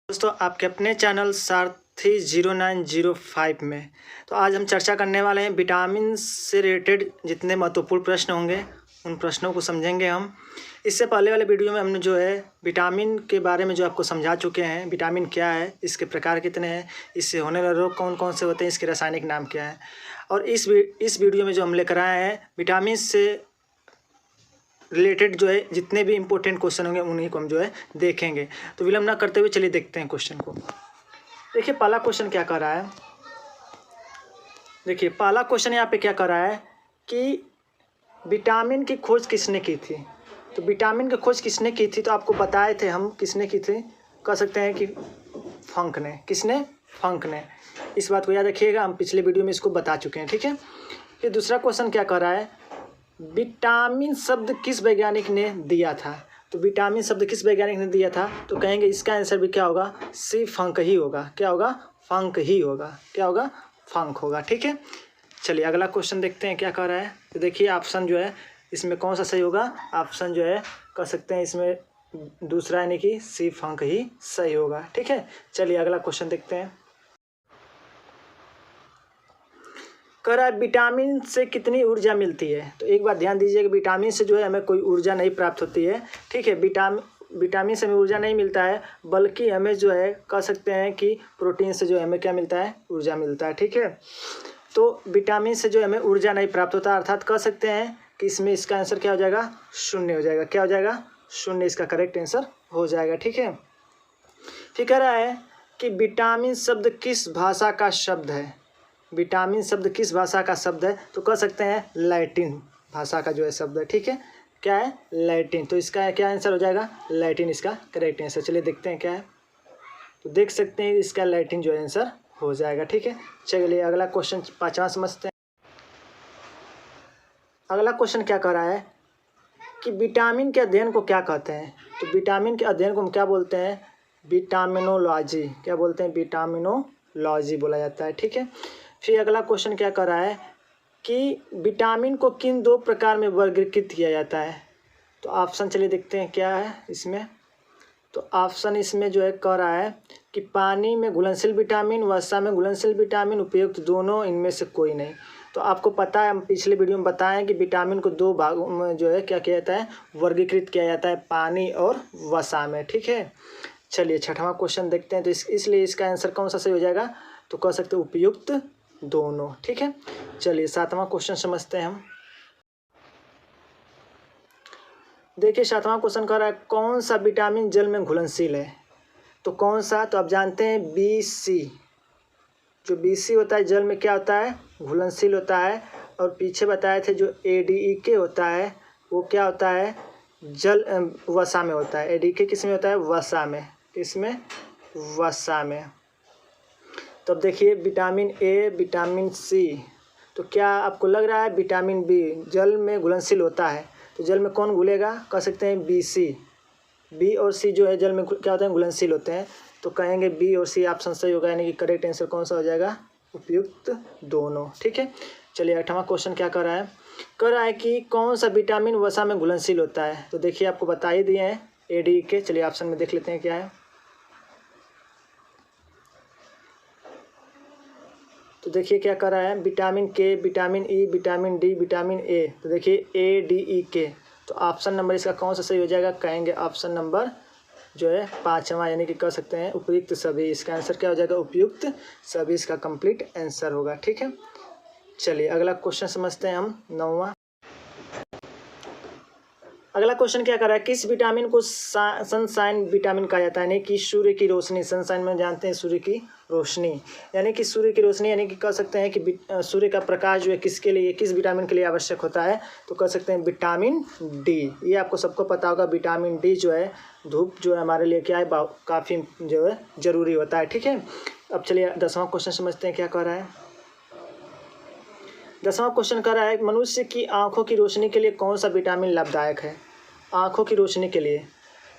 दोस्तों आपके अपने चैनल सारथी 0905 में तो आज हम चर्चा करने वाले हैं विटामिन से रिलेटेड जितने महत्वपूर्ण प्रश्न होंगे उन प्रश्नों को समझेंगे हम। इससे पहले वाले वीडियो में हमने जो है विटामिन के बारे में जो आपको समझा चुके हैं, विटामिन क्या है, इसके प्रकार कितने हैं, इससे होने वाले रोग कौन कौन से होते हैं, इसके रासायनिक नाम क्या है। और इस वीडियो में जो हम लेकर आए हैं विटामिन से रिलेटेड जो है जितने भी इंपॉर्टेंट क्वेश्चन होंगे उन्हीं को हम जो है देखेंगे। तो विलंब ना करते हुए चलिए देखते हैं क्वेश्चन को। देखिए पहला क्वेश्चन क्या कर रहा है, देखिए पहला क्वेश्चन यहाँ पे क्या कर रहा है कि विटामिन की खोज किसने की थी। तो विटामिन की खोज किसने की थी, तो आपको बताए थे हम किसने की थी, कह सकते हैं कि फंक ने। किसने? फंक ने। इस बात को याद रखिएगा, हम पिछले वीडियो में इसको बता चुके हैं, ठीक है। फिर दूसरा क्वेश्चन क्या कर रहा है, विटामिन शब्द किस वैज्ञानिक ने दिया था। तो विटामिन शब्द किस वैज्ञानिक ने दिया था, तो कहेंगे इसका आंसर भी क्या होगा, सी फंक ही होगा। क्या होगा? फंक ही होगा। क्या होगा? फंक होगा, ठीक है। चलिए अगला क्वेश्चन देखते हैं क्या कह रहा है। तो देखिए ऑप्शन जो है इसमें कौन सा सही होगा, ऑप्शन जो है कह सकते हैं इसमें दूसरा यानी कि सी फंक ही सही होगा, ठीक है। चलिए अगला क्वेश्चन देखते हैं। कह रहा है विटामिन से कितनी ऊर्जा मिलती है। तो एक बात ध्यान दीजिए कि विटामिन से जो है हमें कोई ऊर्जा नहीं प्राप्त होती है, ठीक है। विटामिन से हमें ऊर्जा नहीं मिलता है, बल्कि हमें जो है कह सकते हैं कि प्रोटीन से जो है हमें क्या मिलता है, ऊर्जा मिलता है, ठीक है। तो विटामिन से जो हमें ऊर्जा नहीं प्राप्त होता, अर्थात कह सकते हैं कि इसमें इसका आंसर क्या हो जाएगा, शून्य हो जाएगा। क्या हो जाएगा? शून्य इसका करेक्ट आंसर हो जाएगा, ठीक है। फिर कह रहा है कि विटामिन शब्द किस भाषा का शब्द है। विटामिन शब्द किस भाषा का शब्द है, तो कह सकते हैं लैटिन भाषा का जो है शब्द है, ठीक है। क्या है? लैटिन। तो इसका क्या आंसर हो जाएगा, लैटिन इसका करेक्ट आंसर। चलिए देखते हैं क्या है। तो देख सकते हैं इसका लैटिन जो है आंसर हो जाएगा, ठीक है। चलिए अगला क्वेश्चन पाँचवां समझते हैं। अगला क्वेश्चन क्या कह रहा है कि विटामिन के अध्ययन को क्या कहते हैं। तो विटामिन के अध्ययन को हम क्या बोलते हैं, विटामिनोलॉजी। क्या बोलते हैं? विटामिनोलॉजी बोला जाता है, ठीक है। फिर अगला क्वेश्चन क्या कर रहा है कि विटामिन को किन दो प्रकार में वर्गीकृत किया जाता है। तो ऑप्शन चलिए देखते हैं क्या है इसमें। तो ऑप्शन इसमें जो है कह रहा है कि पानी में घुलनशील विटामिन, वसा में घुलनशील विटामिन, उपयुक्त दोनों, इनमें से कोई नहीं। तो आपको पता है, हम पिछले वीडियो में बताएं कि विटामिन को दो भागों में जो है क्या किया जाता है, वर्गीकृत किया जाता है, पानी और वसा में, ठीक है। चलिए छठवां क्वेश्चन देखते हैं। तो इसलिए इसका आंसर कौन सा सही हो जाएगा, तो कह सकते हैं उपयुक्त दोनों, ठीक है। चलिए सातवां क्वेश्चन समझते हैं हम। देखिए सातवां क्वेश्चन कह रहा है कौन सा विटामिन जल में घुलनशील है। तो कौन सा, तो आप जानते हैं BC। जो BC होता है जल में क्या होता है, घुलनशील होता है। और पीछे बताए थे जो ADEK होता है वो क्या होता है, जल वसा में होता है। ADEK किस में होता है, वसा में। किसमें? वसा में। तो अब देखिए विटामिन A, विटामिन C, तो क्या आपको लग रहा है विटामिन B जल में घुलनशील होता है। तो जल में कौन घुलेगा, कह सकते हैं BC। B और C जो है जल में क्या होते हैं, घुलनशील होते हैं। तो कहेंगे B और C ऑप्शन सही होगा, यानी कि करेक्ट आंसर कौन सा हो जाएगा, उपयुक्त दोनों, ठीक है। चलिए आठवां क्वेश्चन क्या कर रहा है, कह रहा है कि कौन सा विटामिन वसा में घुलनशील होता है। तो देखिए आपको बता ही दिए हैं ADEK। चलिए ऑप्शन में देख लेते हैं क्या है। तो देखिए क्या कर रहा है, vitamin K, vitamin E, vitamin D, vitamin A। तो देखिए ADEK। तो ऑप्शन नंबर इसका कौन सा सही हो जाएगा, कहेंगे ऑप्शन नंबर जो है पाँचवा, यानी कि कह सकते हैं उपयुक्त सभी। इसका आंसर क्या हो जाएगा, उपयुक्त सभी इसका कंप्लीट आंसर होगा, ठीक है। चलिए अगला क्वेश्चन समझते हैं हम, नौवां। अगला क्वेश्चन क्या कर रहा है, किस विटामिन को सनशाइन विटामिन कहा जाता है, यानी कि सूर्य की रोशनी। सनशाइन में जानते हैं सूर्य की रोशनी, यानी कि सूर्य की रोशनी, यानी कि कह सकते हैं कि सूर्य का प्रकाश जो है किसके लिए, किस विटामिन के लिए आवश्यक होता है। तो कह सकते हैं विटामिन D। ये आपको सबको पता होगा, विटामिन D जो है धूप जो है हमारे लिए क्या है, काफ़ी जो है ज़रूरी होता है, ठीक है। अब चलिए 10वां क्वेश्चन समझते हैं क्या कह रहा है। 10वां क्वेश्चन कह रहा है मनुष्य की आँखों की रोशनी के लिए कौन सा विटामिन लाभदायक है। आँखों की रोशनी के लिए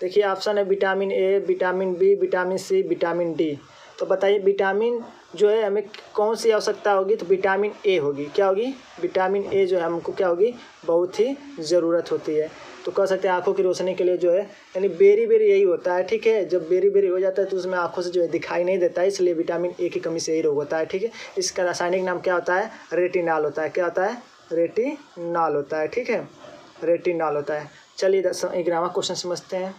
देखिए ऑप्शन है vitamin A, vitamin B, vitamin C, vitamin D। तो बताइए विटामिन जो है हमें कौन सी आवश्यकता होगी, तो विटामिन ए होगी। क्या होगी? विटामिन ए जो है हमको क्या होगी, बहुत ही ज़रूरत होती है। तो कह सकते हैं आँखों की रोशनी के लिए जो है, यानी बेरी बेरी यही होता है, ठीक है। जब बेरी बेरी हो जाता है तो उसमें आँखों से जो है दिखाई नहीं देता है, इसलिए विटामिन ए की कमी से यही रोग होता है, ठीक है। इसका रासायनिक नाम क्या होता है? रेटिनॉल होता है। क्या होता है? रेटिनॉल होता है, ठीक है, रेटिनॉल होता है। चलिए 11वां क्वेश्चन समझते हैं।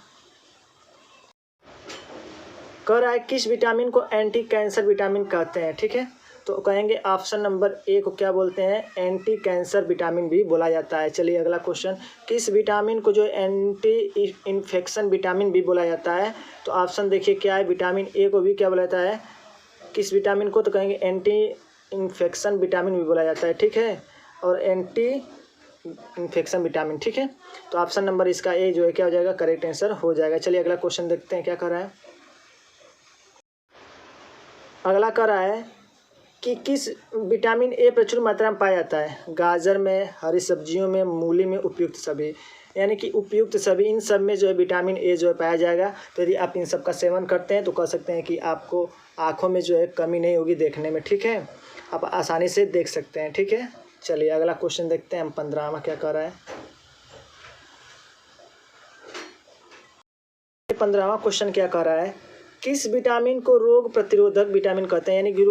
कह रहा है किस विटामिन को एंटी कैंसर विटामिन कहते हैं, ठीक है। तो कहेंगे ऑप्शन नंबर ए को क्या बोलते हैं? एंटी कैंसर विटामिन भी बोला जाता है। चलिए अगला क्वेश्चन, किस विटामिन को जो एंटी इन्फेक्शन विटामिन भी बोला जाता है? तो ऑप्शन देखिए क्या है, विटामिन ए को भी क्या बोला जाता है, किस विटामिन को? तो कहेंगे एंटी इन्फेक्शन विटामिन भी बोला जाता है, ठीक है, और एंटी इन्फेक्शन विटामिन, ठीक है। तो ऑप्शन नंबर इसका ए जो है क्या हो जाएगा, करेक्ट आंसर हो जाएगा। चलिए अगला क्वेश्चन देखते हैं क्या कर रहा है। अगला कर रहा है कि किस विटामिन ए प्रचुर मात्रा में पाया जाता है? गाजर में, हरी सब्जियों में, मूली में, उपयुक्त सभी, यानी कि उपयुक्त सभी, इन सब में जो है विटामिन ए जो है पाया जाएगा। तो यदि आप इन सब का सेवन करते हैं तो कह सकते हैं कि आपको आँखों में जो है कमी नहीं होगी देखने में, ठीक है, आप आसानी से देख सकते हैं, ठीक है। चलिए अगला क्वेश्चन देखते हैं हम 15वां क्या कर रहा है। 15वां क्वेश्चन क्या कर रहा है, किस विटामिन को रोग प्रतिरोधक विटामिन कहते हैं? यानी कि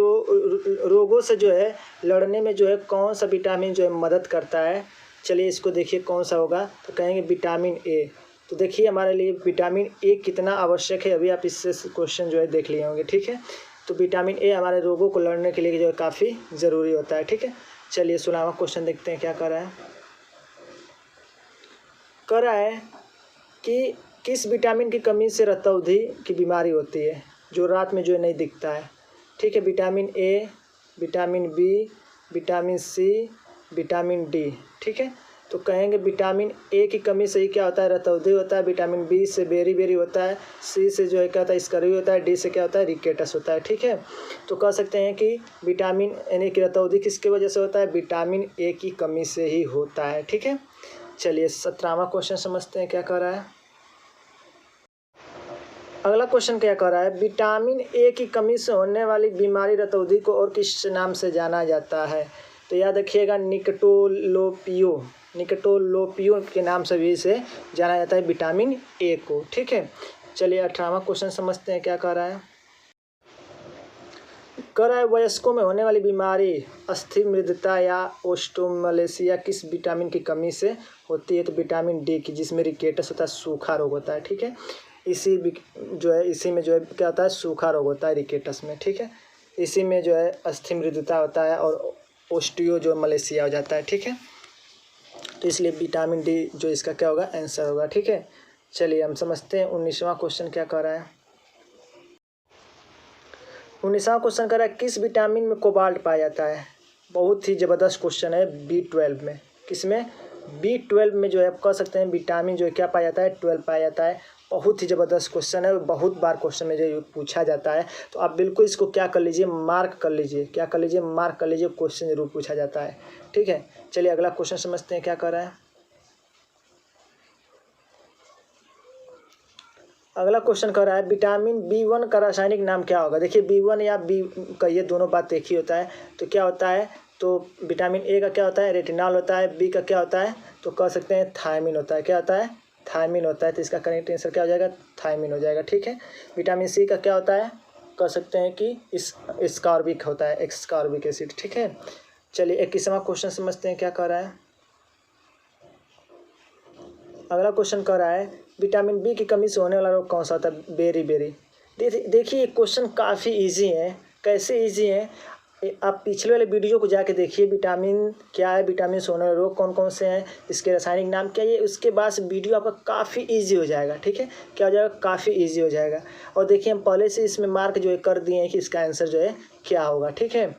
रोगों से जो है लड़ने में जो है कौन सा विटामिन जो है मदद करता है? चलिए इसको देखिए कौन सा होगा, तो कहेंगे विटामिन ए। तो देखिए हमारे लिए विटामिन ए कितना आवश्यक है, अभी आप इससे क्वेश्चन जो है देख लिए होंगे, ठीक है। तो विटामिन ए हमारे रोगों को लड़ने के लिए जो है काफ़ी ज़रूरी होता है, ठीक है। चलिए 16वां क्वेश्चन देखते हैं क्या कर रहा है। कर रहा है कि किस विटामिन की कमी से रतौंधी की बीमारी होती है, जो रात में जो है नहीं दिखता है, ठीक है। Vitamin A, vitamin B, vitamin C, vitamin D, ठीक है। तो कहेंगे विटामिन ए की कमी से ही क्या होता है, रतौंधी होता है। विटामिन बी से बेरी बेरी होता है। सी से जो है क्या होता है, स्कर्वी होता है। डी से क्या होता है, रिकेटस होता है, ठीक है। तो कह सकते हैं कि विटामिन यानी कि रतौंधी किसकी वजह से होता है, विटामिन ए की कमी से ही होता है, ठीक है। चलिए 17वां क्वेश्चन समझते हैं क्या कह रहा है। अगला क्वेश्चन क्या कह रहा है, विटामिन ए की कमी से होने वाली बीमारी रतौंधी को और किस नाम से जाना जाता है? तो याद रखिएगा निकटोलोपियो के नाम से भी इसे जाना जाता है विटामिन ए को, ठीक है। चलिए 18वां क्वेश्चन समझते हैं क्या कह रहा है। कह रहा है वयस्कों में होने वाली बीमारी अस्थिमृदता या ओस्टोमलेसिया किस विटामिन की कमी से होती है? तो विटामिन डी की, जिसमें रिकेटस होता है, सूखा रोग होता है, ठीक है। इसी में जो है क्या होता है, सूखा रोग होता है रिकेटस में, ठीक है। इसी में जो है अस्थिमृदुता होता है और ओस्टियो जो मलेशिया हो जाता है, ठीक है। तो इसलिए विटामिन डी जो इसका क्या होगा, आंसर होगा, ठीक है। चलिए हम समझते हैं 19वां क्वेश्चन क्या कह रहा है। 19वां क्वेश्चन कह रहा है किस विटामिन में कोबाल्ट पाया जाता है? बहुत ही ज़बरदस्त क्वेश्चन है। B12 में, किसमें? B12 में जो है आप कह सकते हैं विटामिन जो है क्या पाया जाता है, 12 पाया जाता है। बहुत ही ज़बरदस्त क्वेश्चन है, बहुत बार क्वेश्चन में जो पूछा जाता है। तो आप बिल्कुल इसको क्या कर लीजिए, मार्क कर लीजिए। क्या कर लीजिए, मार्क कर लीजिए, क्वेश्चन जरूर पूछा जाता है, ठीक है। चलिए अगला क्वेश्चन समझते हैं क्या कर रहा है। अगला क्वेश्चन कर रहा है विटामिन B1 का रासायनिक नाम क्या होगा? देखिए B1 या बी का ये दोनों बात एक ही होता है। तो क्या होता है, तो विटामिन ए का क्या होता है, रेटिनॉल होता है। बी का क्या होता है, तो कह सकते हैं थायमिन होता है। क्या होता है, थायमिन होता है। तो इसका करेक्ट आंसर क्या हो जाएगा, थायमिन हो जाएगा, ठीक है। विटामिन सी का क्या होता है, कह सकते हैं कि स्कॉर्बिक होता है, एक्सकॉर्बिक एसिड, ठीक है। चलिए 21वां क्वेश्चन समझते हैं क्या कह रहा है। अगला क्वेश्चन कह रहा है विटामिन बी की कमी से होने वाला रोग कौन सा होता है? Beriberi. देखिए क्वेश्चन काफ़ी इजी है। कैसे इजी है, आप पिछले वाले वीडियो को जाके देखिए, विटामिन क्या है, विटामिन से होने वाले रोग कौन कौन से हैं, इसके रासायनिक नाम क्या है। उसके बाद से वीडियो आपका काफ़ी इजी हो जाएगा, ठीक है। क्या हो जाएगा, काफ़ी इजी हो जाएगा। और देखिए हम पहले से इसमें मार्क जो है कर दिए हैं कि इसका आंसर जो है क्या होगा, ठीक है।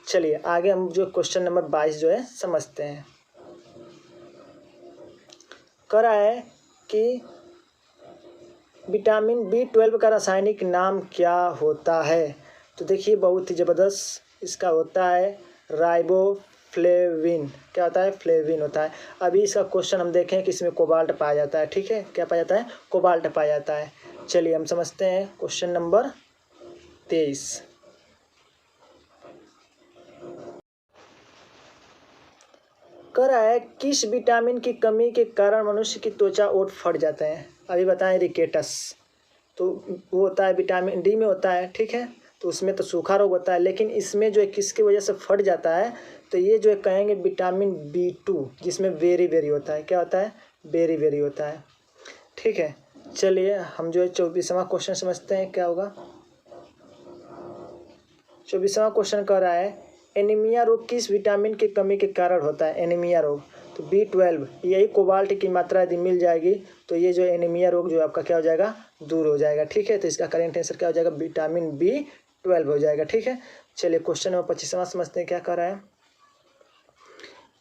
चलिए आगे हम जो क्वेश्चन नंबर 22 जो है समझते हैं। कह रहा है कि विटामिन B12 का रासायनिक नाम क्या होता है? तो देखिए बहुत ही ज़बरदस्त, इसका होता है राइबोफ्लेविन। क्या होता है, फ्लेविन होता है। अभी इसका क्वेश्चन हम देखें कि इसमें कोबाल्ट पाया जाता है, ठीक है। क्या पाया जाता है, कोबाल्ट पाया जाता है। चलिए हम समझते हैं क्वेश्चन नंबर 23। कह रहा है किस विटामिन की कमी के कारण मनुष्य की त्वचा ओठ फट जाते हैं। अभी बताएं रिकेटस, तो वो होता है विटामिन डी में होता है, ठीक है। तो उसमें तो सूखा रोग होता है, लेकिन इसमें जो है किसकी वजह से फट जाता है, तो ये जो है कहेंगे विटामिन B2, जिसमें वेरी वेरी होता है। क्या होता है? वेरी वेरी होता है, ठीक है। चलिए हम जो है 24वां क्वेश्चन समझते हैं क्या होगा। 24वां क्वेश्चन कह रहा है एनीमिया रोग किस विटामिन की कमी के कारण होता है। एनीमिया रोग तो B12, यही कोबाल्ट की मात्रा यदि मिल जाएगी तो ये जो एनीमिया रोग जो आपका क्या हो जाएगा, दूर हो जाएगा, ठीक है। तो इसका करेक्ट आंसर क्या हो जाएगा, विटामिन B12 हो जाएगा, ठीक है। चलिए क्वेश्चन नंबर 25वां समझते हैं क्या कर रहा है।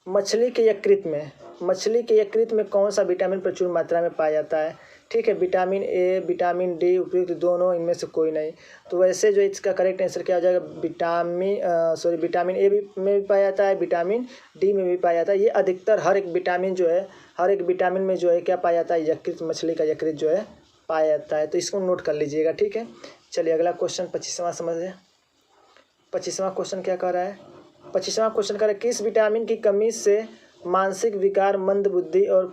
मछली के यकृत में कौन सा विटामिन प्रचुर मात्रा में पाया जाता है, ठीक है। विटामिन ए, विटामिन डी, उपयुक्त दोनों, इनमें से कोई नहीं। तो वैसे जो इसका करेक्ट आंसर क्या हो जाएगा, विटामिन ए में भी पाया जाता है, विटामिन डी में भी पाया जाता है। ये अधिकतर हर एक विटामिन में जो है क्या पाया जाता है, यकृत, मछली का यकृत जो है पाया जाता है। तो इसको नोट कर लीजिएगा, ठीक है। चलिए अगला क्वेश्चन 25वां समझिए। 25वां क्वेश्चन क्या कह रहा है। 25वां क्वेश्चन कह रहा है किस विटामिन की कमी से मानसिक विकार, मंदबुद्धि और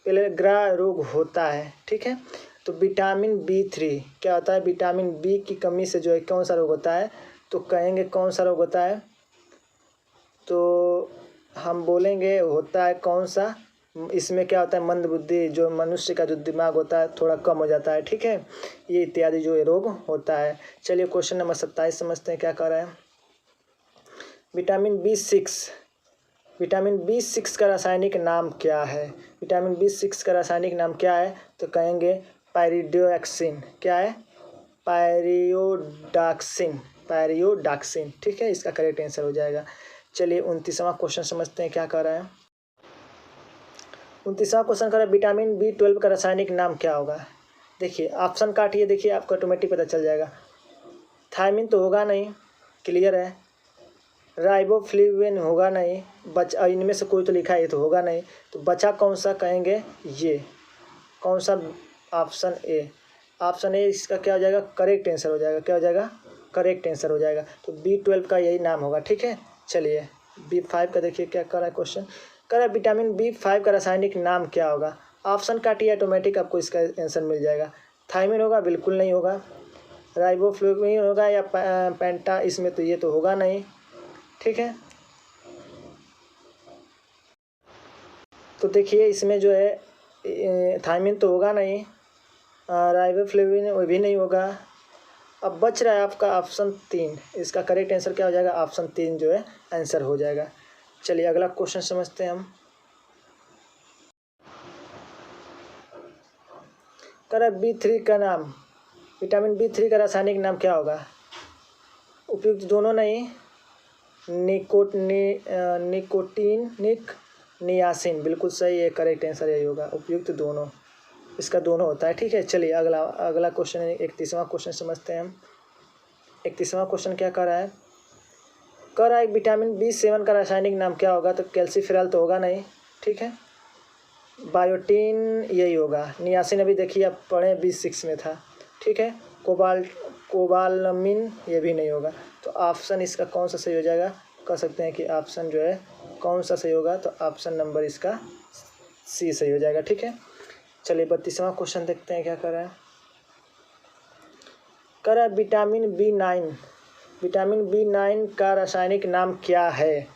पेलेग्रा रोग होता है, ठीक है। तो विटामिन B3 क्या होता है, विटामिन बी की कमी से जो है कौन सा रोग होता है, तो कहेंगे कौन सा रोग होता है, तो हम बोलेंगे होता है कौन सा, इसमें क्या होता है, मंदबुद्धि, जो मनुष्य का जो दिमाग होता है थोड़ा कम हो जाता है, ठीक है। ये इत्यादि जो रोग होता है। चलिए क्वेश्चन नंबर 27 समझते हैं क्या कह रहा है। विटामिन B6 का रासायनिक नाम क्या है। विटामिन B6 का रासायनिक नाम क्या है, तो कहेंगे पायरिडोक्सिन। क्या है, पायरियोडाक्सिन, ठीक है। इसका करेक्ट आंसर हो जाएगा। चलिए 29वां क्वेश्चन समझते हैं क्या कह रहा है। 29वां क्वेश्चन कह रहा है विटामिन B12 का रासायनिक नाम क्या होगा। देखिए ऑप्शन काटिए, देखिए आपको ऑटोमेटिक पता चल जाएगा। थायमिन तो होगा नहीं, क्लियर है। राइबोफ्लेविन होगा नहीं, इनमें से कोई तो लिखा है, ये तो होगा नहीं। तो बचा कौन सा, कहेंगे ये कौन सा, ऑप्शन ए इसका क्या हो जाएगा, करेक्ट आंसर हो जाएगा। क्या हो जाएगा, करेक्ट आंसर हो जाएगा। तो B12 का यही नाम होगा, ठीक है। चलिए B5 का देखिए क्या कर रहा है क्वेश्चन, कह रहा है विटामिन B5 का रासायनिक नाम क्या होगा। ऑप्शन काटिए, ऑटोमेटिक आपको इसका आंसर मिल जाएगा। थायमिन होगा, बिल्कुल नहीं होगा। राइबोफ्लेविन होगा या पेंटा, इसमें तो ये तो होगा नहीं, ठीक है। तो देखिए इसमें जो है थायमिन तो होगा नहीं, राइबोफ्लेविन वो भी नहीं होगा। अब बच रहा है आपका ऑप्शन 3, इसका करेक्ट आंसर क्या हो जाएगा, ऑप्शन 3 जो है आंसर हो जाएगा। चलिए अगला क्वेश्चन समझते हैं हम। B3 का नाम, विटामिन B3 का रासायनिक नाम क्या होगा। उपयुक्त दोनों नहीं, निकोटिनिक नियासिन, बिल्कुल सही है, करेक्ट आंसर यही होगा। उपयुक्त दोनों, इसका दोनों होता है, ठीक है। चलिए अगला क्वेश्चन 31वां क्वेश्चन समझते हैं हम। 31वां क्वेश्चन क्या कर रहा है, कह रहा है विटामिन B7 का रासायनिक नाम क्या होगा। तो कैल्सीफेरॉल तो होगा नहीं, ठीक है। बायोटीन यही होगा। नियासिन अभी देखिए आप पढ़े B6 में था, ठीक है। कोबालमिन ये भी नहीं होगा। तो ऑप्शन इसका कौन सा सही हो जाएगा, कह सकते हैं कि ऑप्शन जो है कौन सा सही होगा, तो ऑप्शन नंबर इसका C सही हो जाएगा, ठीक है। चलिए 32वां क्वेश्चन देखते हैं क्या कर रहा है। कह रहा है विटामिन B9 का रासायनिक नाम क्या है।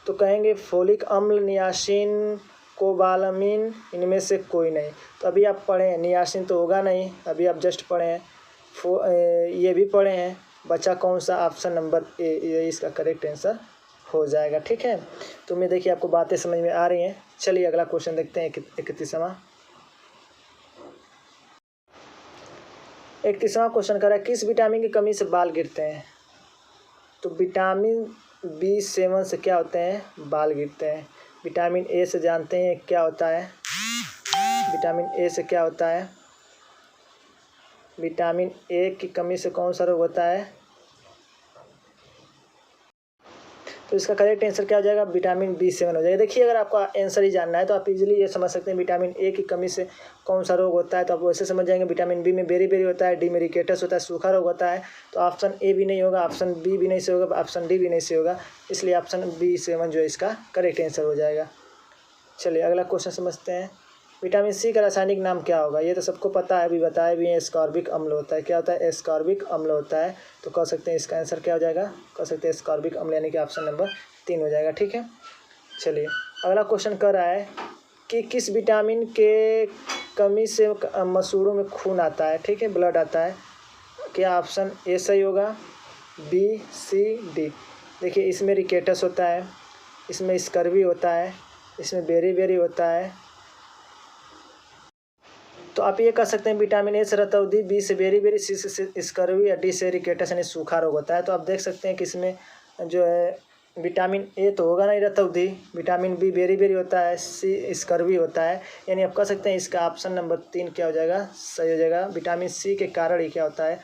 तो कहेंगे फोलिक अम्ल, नियासिन, कोबालमिन, इनमें से कोई नहीं। तो अभी आप पढ़े हैं, नियासिन तो होगा नहीं, अभी आप जस्ट पढ़े हैं, ये भी पढ़े हैं। बचा कौन सा, ऑप्शन नंबर A, ये इसका करेक्ट आंसर हो जाएगा, ठीक है। तो मैं देखिए आपको बातें समझ में आ रही हैं। चलिए अगला क्वेश्चन देखते हैं 31वां। 31वां क्वेश्चन कर रहा है किस विटामिन की कमी से बाल गिरते हैं। तो विटामिन B7 से क्या होते हैं, बाल गिरते हैं। विटामिन A से जानते हैं क्या होता है, विटामिन A से क्या होता है, विटामिन A की कमी से कौन सा रोग होता है। तो इसका करेक्ट आंसर क्या हो जाएगा, विटामिन B7 हो जाएगा। देखिए अगर आपको आंसर ही जानना है तो आप इजीली ये समझ सकते हैं विटामिन ए की कमी से कौन सा रोग होता है, तो आप वैसे समझ जाएंगे। विटामिन बी में बेरी होता है, डी में रिकेटस होता है, सूखा रोग होता है। तो ऑप्शन ए भी नहीं होगा, ऑप्शन बी भी नहीं से होगा, ऑप्शन डी भी नहीं से होगा, इसलिए ऑप्शन B7 जो है इसका करेक्ट आंसर हो जाएगा। चलिए अगला क्वेश्चन समझते हैं। विटामिन सी का रासायनिक नाम क्या होगा, ये तो सबको पता है, अभी बताया भी है, एस्कॉर्बिक अम्ल होता है। क्या होता है, एस्कॉर्बिक अम्ल होता है। तो कह सकते हैं इसका आंसर क्या हो जाएगा, कह सकते हैं एस्कॉर्बिक अम्ल, यानी कि ऑप्शन नंबर 3 हो जाएगा। ठीक है, चलिए अगला क्वेश्चन कर रहा है कि किस विटामिन के कमी से मसूड़ों में खून आता है, ठीक है, ब्लड आता है। क्या ऑप्शन ए सही होगा, बी, सी, डी। देखिए इसमें रिकेटस होता है, इसमें स्कर्वी होता है, इसमें बेरी होता है। तो आप ये कह सकते हैं विटामिन ए से रतौंधी, बी से बेरी, सी से स्कर्वी, या डी से रिकेटस यानी सूखा रोग होता है। तो आप देख सकते हैं कि इसमें जो है विटामिन ए तो होगा नहीं रतौंधी, विटामिन बी बेरी होता है, सी स्कर्वी होता है, यानी आप कह सकते हैं इसका ऑप्शन नंबर 3 क्या हो जाएगा, सही हो जाएगा। विटामिन सी के कारण ही क्या होता है,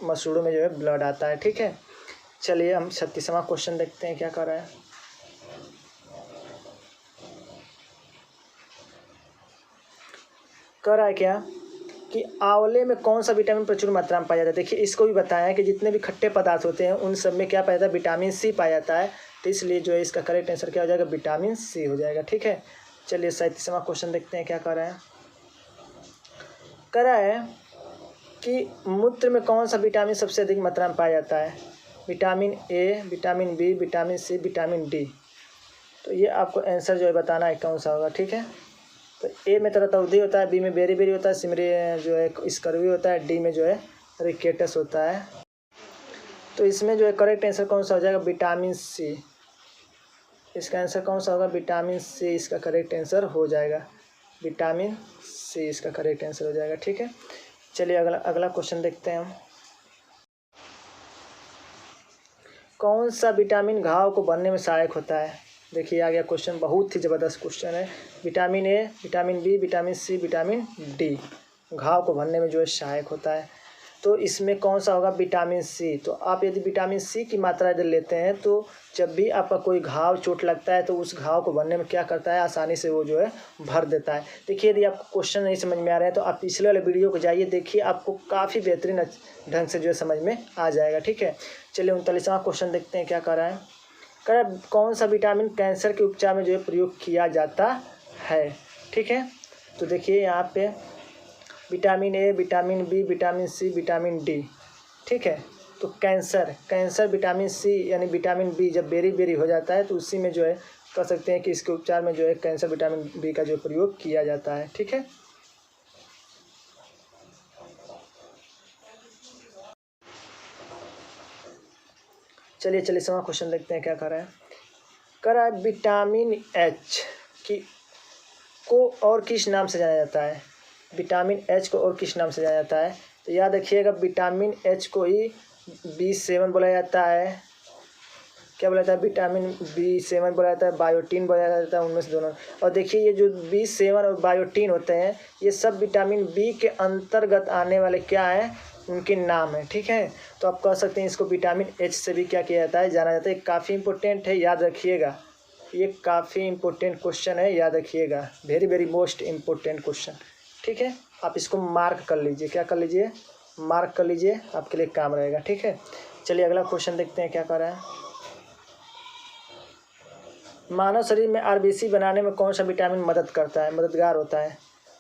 मसूड़ों में जो है ब्लड आता है। ठीक है, चलिए हम 36वां क्वेश्चन देखते हैं क्या कर रहा है। कर रहा है क्या कि आंवले में कौन सा विटामिन प्रचुर मात्रा में पाया जाता है। देखिए इसको भी बताया है कि जितने भी खट्टे पदार्थ होते हैं उन सब में क्या पाया जाता है, विटामिन सी पाया जाता है। तो इसलिए जो है इसका करेक्ट आंसर क्या हो जाएगा, विटामिन सी हो जाएगा। ठीक है, चलिए 37वां क्वेश्चन देखते हैं क्या कर रहा है। कह रहा है कि मूत्र में कौन सा विटामिन सबसे अधिक मात्रा में पाया जाता है, vitamin A, vitamin B, vitamin C, vitamin D. तो ये आपको आंसर जो है बताना है कौन सा होगा। ठीक है, तो ए में रतौंधी होता है, बी में बेरी होता है, सी में जो है स्कर्वी होता है, डी में जो है रिकेटस होता है। तो इसमें जो है करेक्ट आंसर कौन सा हो जाएगा, विटामिन सी। इसका आंसर कौन सा होगा, विटामिन सी इसका करेक्ट आंसर हो जाएगा, विटामिन सी इसका करेक्ट आंसर हो जाएगा। ठीक है, चलिए अगला क्वेश्चन देखते हैं हम। कौन सा विटामिन घाव को बनने में सहायक होता है। देखिए आ गया क्वेश्चन, बहुत ही ज़बरदस्त क्वेश्चन है। Vitamin A, vitamin B, vitamin C, vitamin D घाव को भरने में जो है सहायक होता है। तो इसमें कौन सा होगा, विटामिन सी। तो आप यदि विटामिन सी की मात्रा यदि लेते हैं तो जब भी आपका कोई घाव चोट लगता है तो उस घाव को भरने में क्या करता है, आसानी से वो जो है भर देता है। देखिए यदि आपको क्वेश्चन नहीं समझ में आ रहा है तो आप पिछले वाले वीडियो को जाइए, देखिए आपको काफ़ी बेहतरीन ढंग से जो है समझ में आ जाएगा। ठीक है, चलिए 39वां क्वेश्चन देखते हैं क्या कर रहा है। कौन सा विटामिन कैंसर के उपचार में जो है प्रयोग किया जाता है। ठीक है, तो देखिए यहाँ पे vitamin A, vitamin B, vitamin C, vitamin D. ठीक है, तो कैंसर विटामिन सी यानी विटामिन बी जब बेरी हो जाता है तो उसी में जो है कह सकते हैं कि इसके उपचार में जो है कैंसर विटामिन बी का जो प्रयोग किया जाता है। ठीक है, चलिए 40वां क्वेश्चन देखते हैं क्या कर रहा है। कह रहा है विटामिन एच को और किस नाम से जाना जाता है, विटामिन एच को और किस नाम से जाना जाता है। तो याद रखिएगा विटामिन एच को ही B7 बोला जाता है। क्या बोला जाता है, विटामिन B7 बोला जाता है, बायोटीन बोला जाता है, उनमें से दोनों। और देखिए ये जो B7 और बायोटीन होते हैं ये सब विटामिन बी के अंतर्गत आने वाले क्या हैं, उनके नाम है। ठीक है, तो आप कह सकते हैं इसको विटामिन एच से भी क्या किया जाता है, जाना जाता है। काफ़ी इंपॉर्टेंट है, याद रखिएगा, ये काफ़ी इंपॉर्टेंट क्वेश्चन है, याद रखिएगा, वेरी मोस्ट इम्पोर्टेंट क्वेश्चन। ठीक है, आप इसको मार्क कर लीजिए, क्या कर लीजिए, मार्क कर लीजिए, आपके लिए काम रहेगा। ठीक है, चलिए अगला क्वेश्चन देखते हैं क्या कर रहा है। मानव शरीर में RBC बनाने में कौन सा विटामिन मदद करता है, मददगार होता है।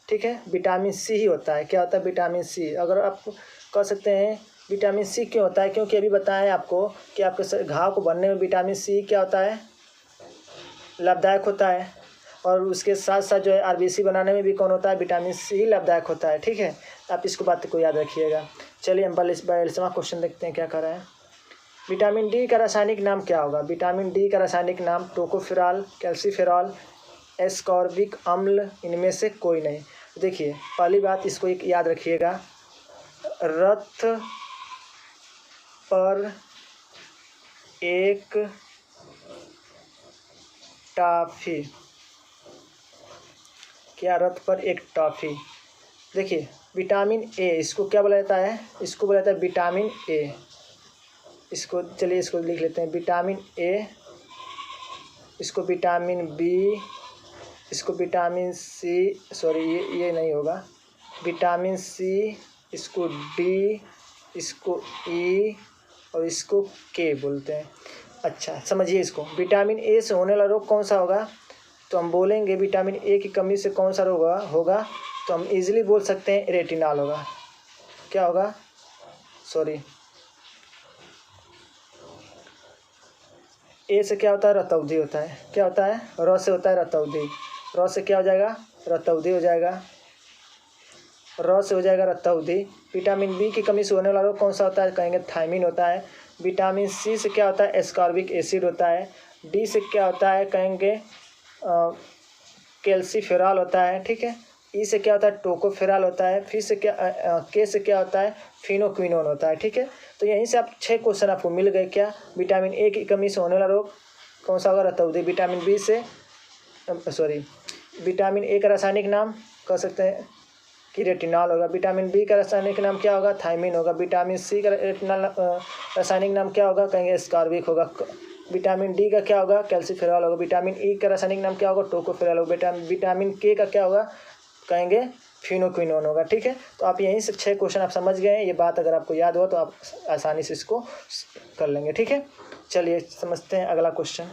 ठीक है, विटामिन सी ही होता है। क्या होता है, विटामिन सी। अगर आप कह सकते हैं विटामिन सी क्यों होता है, क्योंकि अभी बताएं आपको कि आपके घाव को भरने में विटामिन सी क्या होता है, लाभदायक होता है। और उसके साथ साथ जो है RBC बनाने में भी कौन होता है, विटामिन सी लाभदायक होता है। ठीक है, आप इसको बात को याद रखिएगा। चलिए हम 42वां क्वेश्चन देखते हैं क्या कर रहा है। विटामिन डी का रासायनिक नाम क्या होगा, विटामिन डी का रासायनिक नाम टोकोफेरॉल, कैल्सीफेरॉल, एस्कॉर्बिक अम्ल, इनमें से कोई नहीं। देखिए पहली बात इसको एक याद रखिएगा, रथ पर एक टॉफी। क्या, रथ पर एक टॉफी। देखिए विटामिन ए इसको क्या बोला जाता है, इसको बोला जाता है विटामिन ए। इसको चलिए इसको लिख लेते हैं, विटामिन ए इसको विटामिन बी, इसको विटामिन सी, सॉरी ये नहीं होगा, विटामिन सी, इसको डी, इसको ई और इसको के बोलते हैं। अच्छा समझिए इसको, विटामिन ए से होने वाला रोग कौन सा होगा, तो हम बोलेंगे विटामिन ए की कमी से कौन सा रोग होगा, तो हम इजीली बोल सकते हैं रेटिनॉल होगा। क्या होगा, सॉरी ए से क्या होता है, रतौंधी होता है। क्या होता है, र से होता है रतौंधी, र से क्या हो जाएगा, रतौंधी हो जाएगा, र से हो जाएगा रतौंधी। विटामिन बी की कमी से होने वाला रोग कौन सा होता है, कहेंगे थायमिन होता है। विटामिन सी से क्या होता है, एस्कॉर्बिक एसिड होता है। डी से क्या होता है, कहेंगे कैल्सीफेरॉल होता है, ठीक है। ई से क्या होता है, टोकोफेरॉल होता है। फिर से क्या के से क्या होता है, फिनोक्विनोन होता है, ठीक है। तो यहीं से आप 6 क्वेश्चन आपको मिल गए। क्या, विटामिन ए की कमी से होने वाला रोग कौन सा होगा, रतौंधी। विटामिन बी से सॉरी विटामिन ए का रासायनिक नाम कह सकते हैं कि रेटिनॉल होगा। विटामिन बी का रासायनिक नाम क्या होगा, थायमिन होगा। विटामिन सी का रासायनिक नाम क्या होगा, कहेंगे एस्कॉर्बिक होगा। विटामिन डी का क्या होगा, कैल्सीफेरॉल होगा। विटामिन ई का रासायनिक नाम क्या होगा, टोकोफेरॉल होगा। विटामिन के का क्या होगा, कहेंगे फिनोक्विनोन होगा, ठीक है। तो आप यहीं से 6 क्वेश्चन आप समझ गए हैं। ये बात अगर आपको याद हुआ तो आप आसानी से इसको कर लेंगे, ठीक है। चलिए समझते हैं अगला क्वेश्चन।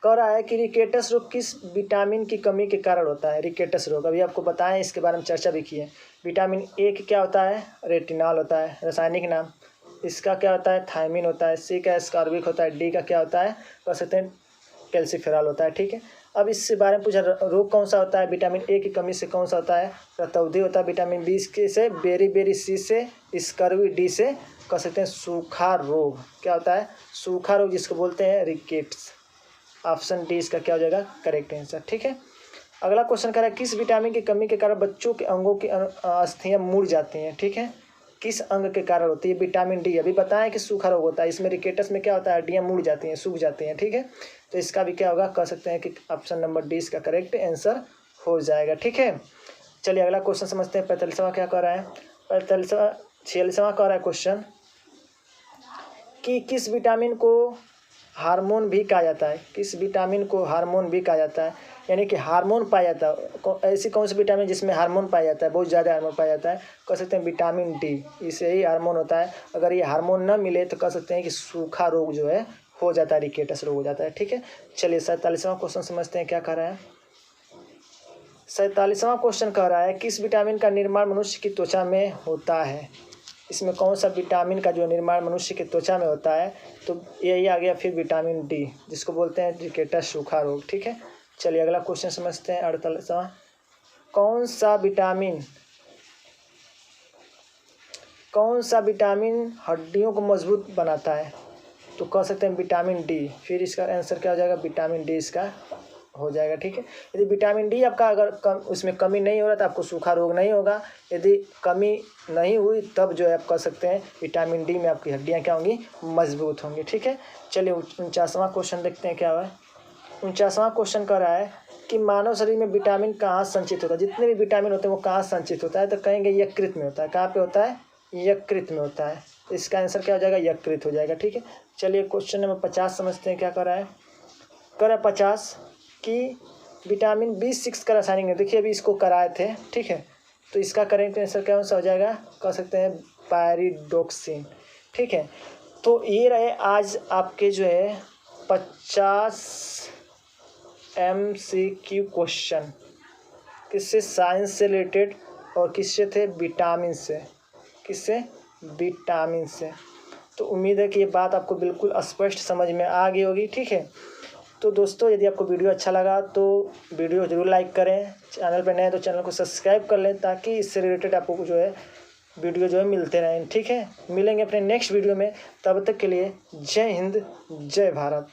कह रहा है कि रिकेटस रोग किस विटामिन की कमी के कारण होता है। रिकेटस रोग अभी आपको बताएं, इसके बारे में चर्चा भी की है। विटामिन ए का क्या होता है, रेटिनॉल होता है रासायनिक नाम। इसका क्या होता है, थायमिन होता है। सी का एस्कॉर्बिक होता है। डी का क्या होता है, कह सकते हैं कैल्सीफेरॉल होता है, ठीक है। अब इससे बारे में पूछा, रोग कौन सा होता है, विटामिन ए की कमी से कौन सा होता है, रतौंधी होता है। विटामिन बी से बेरी, सी से स्कर्वी, डी से कह सकते हैं सूखा रोग। क्या होता है, सूखा रोग, जिसको बोलते हैं रिकेट्स। ऑप्शन डी इसका क्या हो जाएगा, करेक्ट आंसर, ठीक है। अगला क्वेश्चन कह रहा है किस विटामिन की कमी के कारण बच्चों के अंगों की अस्थियां मुड़ जाती हैं, ठीक है। किस अंग के कारण होती है, विटामिन डी। अभी बताएं कि सूखा रोग होता है, इसमें रिकेटस में क्या होता है, हड्डियां मुड़ जाती हैं, सूख जाती हैं, ठीक है। तो इसका भी क्या होगा, कह सकते हैं कि ऑप्शन नंबर डी इसका करेक्ट आंसर हो जाएगा, ठीक है। चलिए अगला क्वेश्चन समझते हैं। 45वां क्या कह रहा है, 46वां कह रहा है क्वेश्चन कि किस विटामिन को हार्मोन भी कहा जाता है। किस विटामिन को हार्मोन भी कहा जाता है, यानी कि हार्मोन पाया जाता है। ऐसी कौन सी विटामिन जिसमें हार्मोन पाया जाता है, बहुत ज़्यादा हार्मोन पाया जाता है, कह सकते हैं विटामिन डी। इसे ही हार्मोन होता है। अगर ये हार्मोन न मिले तो कह सकते हैं कि सूखा रोग जो है हो जाता है, रिकेटस रोग हो जाता है, ठीक है। चलिए 47वां क्वेश्चन समझते हैं क्या कह रहा है। 47वां क्वेश्चन कह रहा है किस विटामिन का निर्माण मनुष्य की त्वचा में होता है। इसमें कौन सा विटामिन का जो निर्माण मनुष्य की त्वचा में होता है, तो यही आ गया फिर विटामिन डी, जिसको बोलते हैं रिकेटस सूखा रोग, ठीक है। चलिए अगला क्वेश्चन समझते हैं। 48वां, कौन सा विटामिन हड्डियों को मजबूत बनाता है, तो कह सकते हैं विटामिन डी। फिर इसका आंसर क्या हो जाएगा, विटामिन डी इसका हो जाएगा, ठीक है। यदि विटामिन डी आपका अगर उसमें कमी नहीं हो रहा तो आपको सूखा रोग नहीं होगा। यदि कमी नहीं हुई तब जो है आप कह सकते हैं विटामिन डी में आपकी हड्डियां क्या होंगी, मजबूत होंगी, ठीक है। चलिए 49वां क्वेश्चन देखते हैं क्या हुआ है। 49वां क्वेश्चन कह रहा है कि मानव शरीर में विटामिन कहाँ संचित होता है। जितने भी विटामिन होते हैं वो कहाँ संचित होता है, तो कहेंगे यकृत में होता है। कहाँ पे होता है, यकृत में होता है। इसका आंसर क्या हो जाएगा, यकृत हो जाएगा, ठीक है। चलिए क्वेश्चन नंबर 50 समझते हैं क्या कर रहा है। कह रहा है 50 कि विटामिन B6 का रासायनिक, देखिए अभी इसको कराए थे, ठीक है। तो इसका करेक्ट आंसर क्या हो जाएगा, कह सकते हैं पायरिडोक्सिन, ठीक है। तो ये रहे आज आपके जो है 50 MCQ क्वेश्चन, किससे, साइंस से रिलेटेड, और किससे थे, विटामिन से। किससे, विटामिन से। तो उम्मीद है कि ये बात आपको बिल्कुल स्पष्ट समझ में आ गई होगी, ठीक है। तो दोस्तों यदि आपको वीडियो अच्छा लगा तो वीडियो ज़रूर लाइक करें। चैनल पर नए हैं तो चैनल को सब्सक्राइब कर लें, ताकि इससे रिलेटेड आपको जो है वीडियो जो है मिलते रहें, ठीक है। मिलेंगे अपने नेक्स्ट वीडियो में, तब तक के लिए जय हिंद, जय भारत।